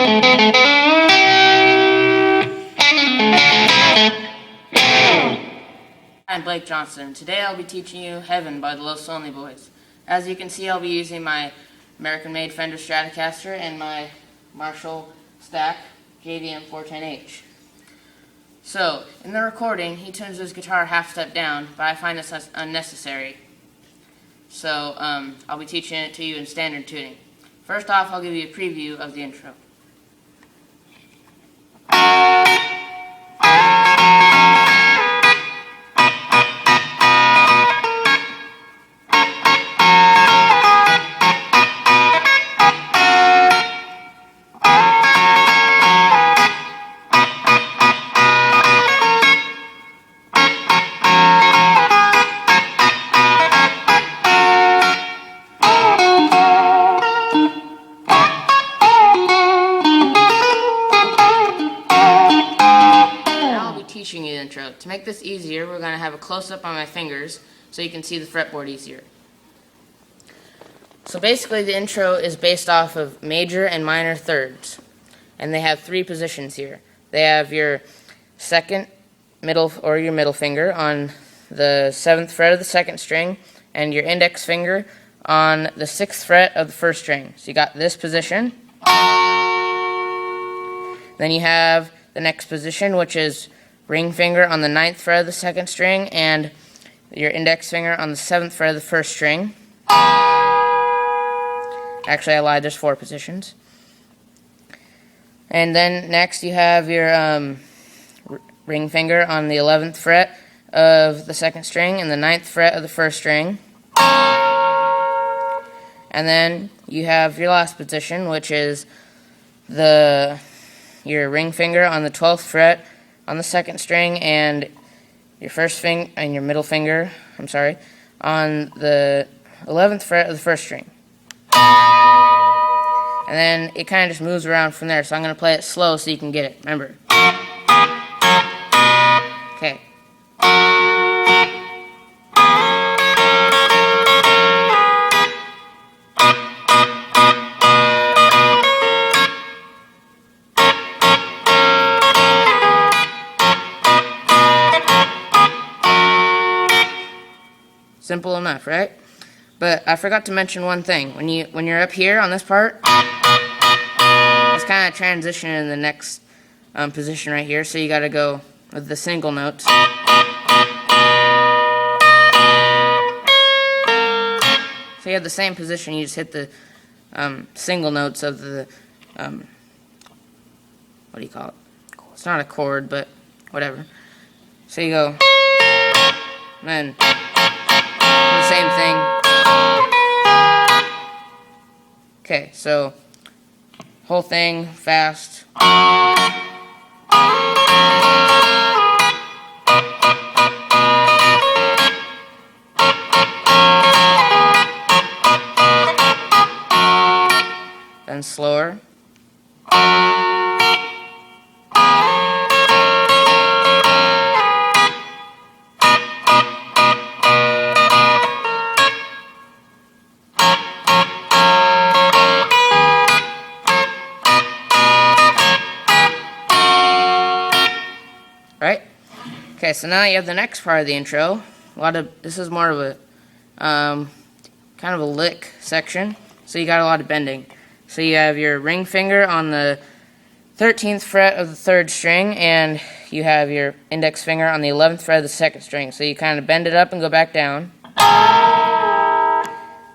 I'm Blake Johnston. Today I'll be teaching you Heaven by the Los Lonely Boys. As you can see, I'll be using my American-made Fender Stratocaster and my Marshall Stack JVM 410H. So, in the recording, he tunes his guitar half step down, but I find this unnecessary. So, I'll be teaching it to you in standard tuning. First off, I'll give you a preview of the intro. Teaching you the intro. To make this easier, we're going to have a close-up on my fingers so you can see the fretboard easier. So basically the intro is based off of major and minor thirds, and they have three positions here. They have your second middle or your middle finger on the 7th fret of the second string and your index finger on the 6th fret of the first string. So you got this position. Then you have the next position, which is ring finger on the 9th fret of the second string and your index finger on the 7th fret of the first string. Actually, I lied, there's 4 positions. And then next you have your ring finger on the 11th fret of the second string and the 9th fret of the first string. And then you have your last position, which is your ring finger on the 12th fret on the second string and your first finger and your middle finger, on the 11th fret of the first string. And then it kind of just moves around from there, so I'm going to play it slow so you can get it. Remember. Okay. Simple enough, right? But I forgot to mention one thing. When you're up here on this part, it's kind of transitioning in the next position right here. So you got to go with the single notes. So you have the same position. You just hit the single notes of the what do you call it? It's not a chord, but whatever. So you go, and then the same thing. Okay, so whole thing fast. Then slower. Right? Okay, so now you have the next part of the intro. This is more of a kind of a lick section, so you got a lot of bending. So you have your ring finger on the 13th fret of the 3rd string, and you have your index finger on the 11th fret of the 2nd string. So you kind of bend it up and go back down,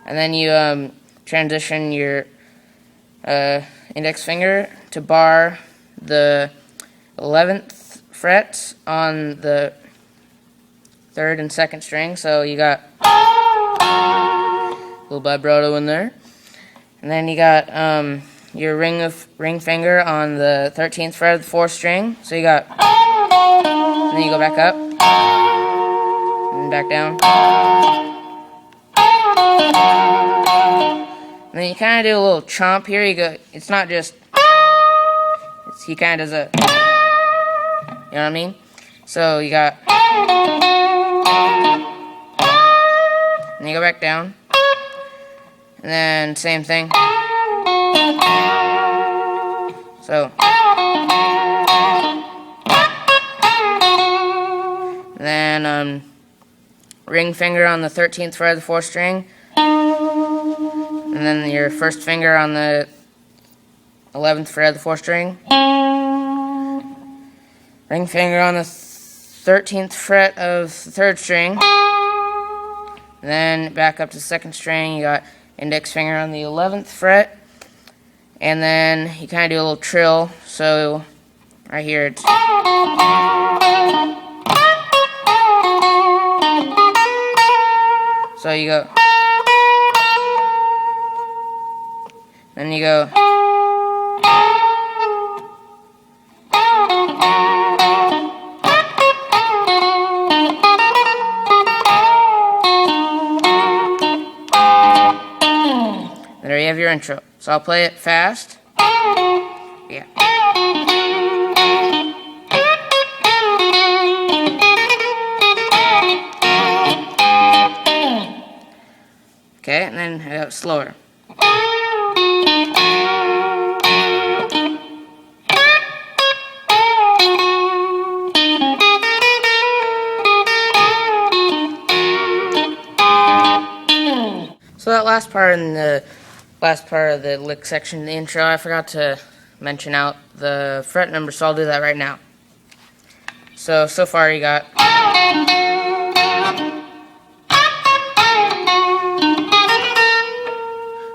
and then you transition your index finger to bar the 11th fret on the 3rd and 2nd string, so you got a little vibrato in there. And then you got your ring finger on the 13th fret of the 4th string, so you got, and then you go back up and back down. And then you kind of do a little chomp here. You go, it's not just, he kind of does a, you know what I mean? So you got, and you go back down, and then same thing. So then ring finger on the 13th fret of the 4th string, and then your first finger on the 11th fret of the 4th string, ring finger on the 13th fret of the 3rd string, then back up to the 2nd string, you got index finger on the 11th fret, and then you kind of do a little trill, so right here it's so you go, then you go, there you have your intro. So I'll play it fast. Yeah. Okay, and then I got slower. So that last part in the last part of the lick section, the intro, I forgot to mention out the fret number, so I'll do that right now. So far you got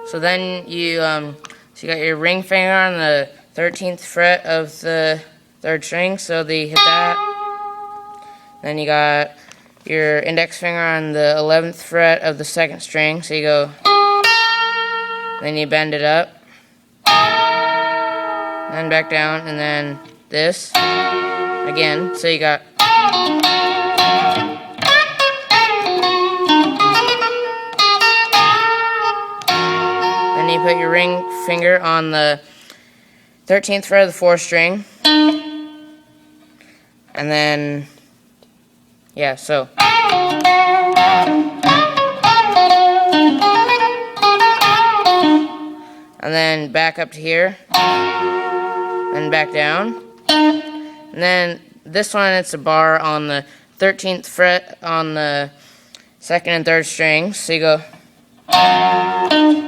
so then you got your ring finger on the 13th fret of the 3rd string, so you hit that. Then you got your index finger on the 11th fret of the 2nd string, so you go, then you bend it up, then back down, and then this again, so you got then you put your ring finger on the 13th fret of the 4th string, and then yeah, so and then back up to here, and back down, and then this one, it's a bar on the 13th fret on the 2nd and 3rd strings, so you go, and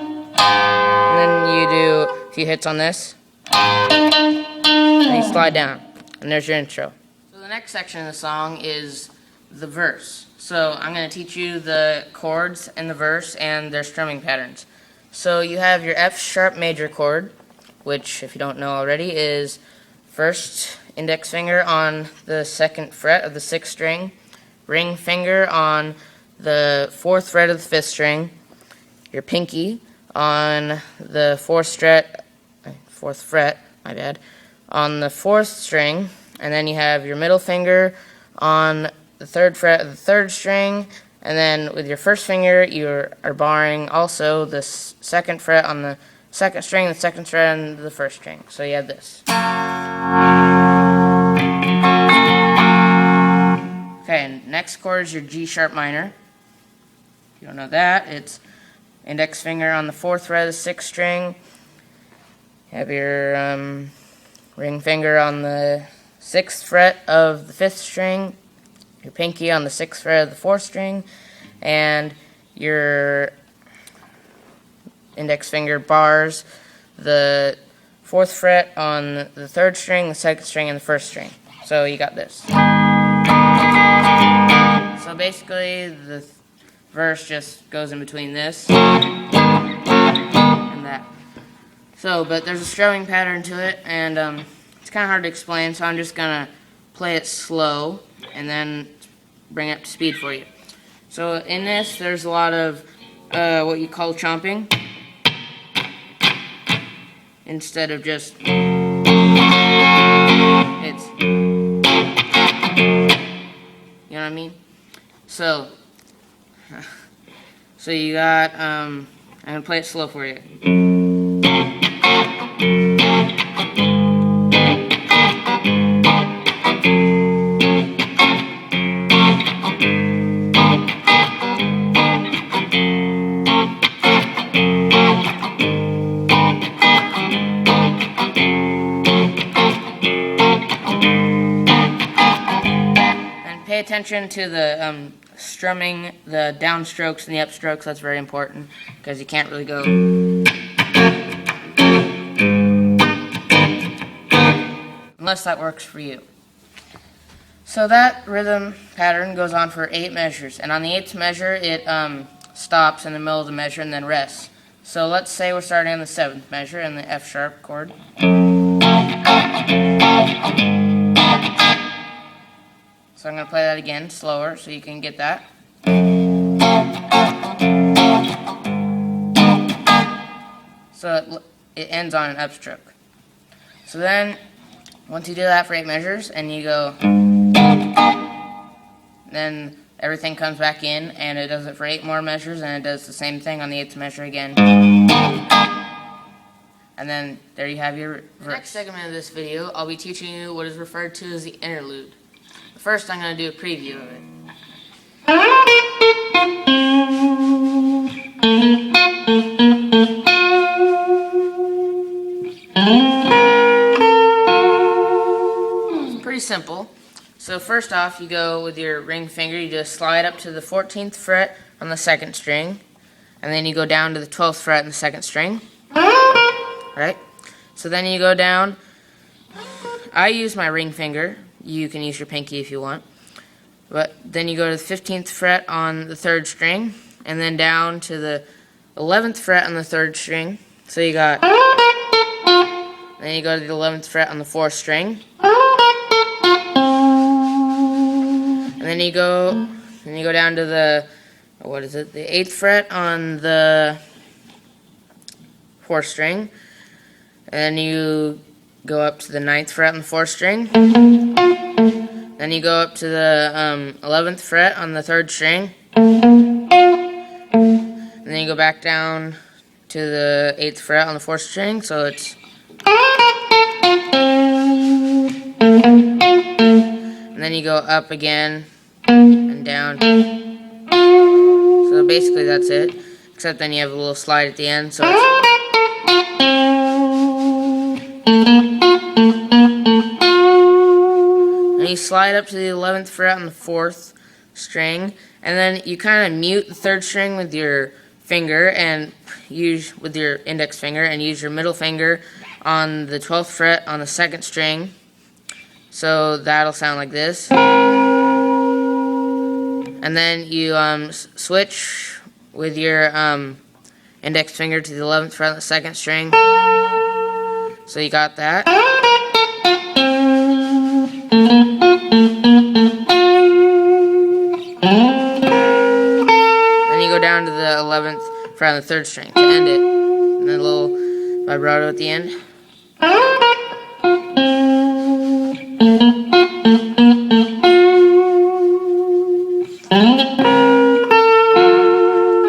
then you do a few hits on this, and you slide down, and there's your intro. So the next section of the song is the verse. So I'm going to teach you the chords in the verse and their strumming patterns. So you have your F sharp major chord, which, if you don't know already, is first index finger on the 2nd fret of the 6th string, ring finger on the 4th fret of the 5th string, your pinky on the 4th fret, on the 4th string, and then you have your middle finger on the 3rd fret of the 3rd string, and then with your first finger you are barring also the 2nd fret on the 2nd string, the 2nd fret on the 1st string. So you have this. Okay, and next chord is your G sharp minor. If you don't know that, it's index finger on the 4th fret of the 6th string. You have your ring finger on the 6th fret of the 5th string, your pinky on the 6th fret of the 4th string, and your index finger bars the 4th fret on the 3rd string, the 2nd string, and the 1st string. So you got this. So basically the verse just goes in between this and that. So, but there's a strumming pattern to it, and it's kind of hard to explain, so I'm just going to play it slow and then bring it up to speed for you. So in this, there's a lot of what you call chomping, instead of just, it's, you know what I mean? So you got, I'm going to play it slow for you. pay attention to the strumming, the downstrokes and the upstrokes. That's very important because you can't really go unless that works for you. So that rhythm pattern goes on for 8 measures, and on the 8th measure it stops in the middle of the measure and then rests. So let's say we're starting on the 7th measure in the F sharp chord. So I'm going to play that again slower so you can get that. So it ends on an upstroke. So then once you do that for 8 measures and you go, then everything comes back in and it does it for 8 more measures and it does the same thing on the 8th measure again. And then there you have your verse. Next segment of this video, I'll be teaching you what is referred to as the interlude. First, I'm going to do a preview of it. It's pretty simple. So first off, you go with your ring finger, you just slide up to the 14th fret on the 2nd string, and then you go down to the 12th fret on the 2nd string. Right? So then you go down. I use my ring finger. You can use your pinky if you want. But then you go to the 15th fret on the 3rd string, and then down to the 11th fret on the 3rd string. So you got, then you go to the 11th fret on the 4th string. And then you go down to the, what is it, the 8th fret on the 4th string. And then you go up to the 9th fret on the 4th string. Then you go up to the 11th fret on the 3rd string. And then you go back down to the 8th fret on the 4th string. So it's, and then you go up again and down. So basically that's it. Except then you have a little slide at the end. So it's, and you slide up to the 11th fret on the 4th string, and then you kind of mute the 3rd string with your finger and use with your index finger, and use your middle finger on the 12th fret on the 2nd string. So that'll sound like this. And then you switch with your index finger to the 11th fret on the 2nd string. So you got that. Then you go down to the 11th fret on the 3rd string to end it. And then a little vibrato at the end.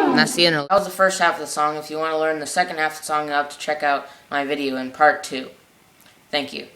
And that's the end. That was the first half of the song. If you want to learn the second half of the song, you'll have to check out my video in part 2. Thank you.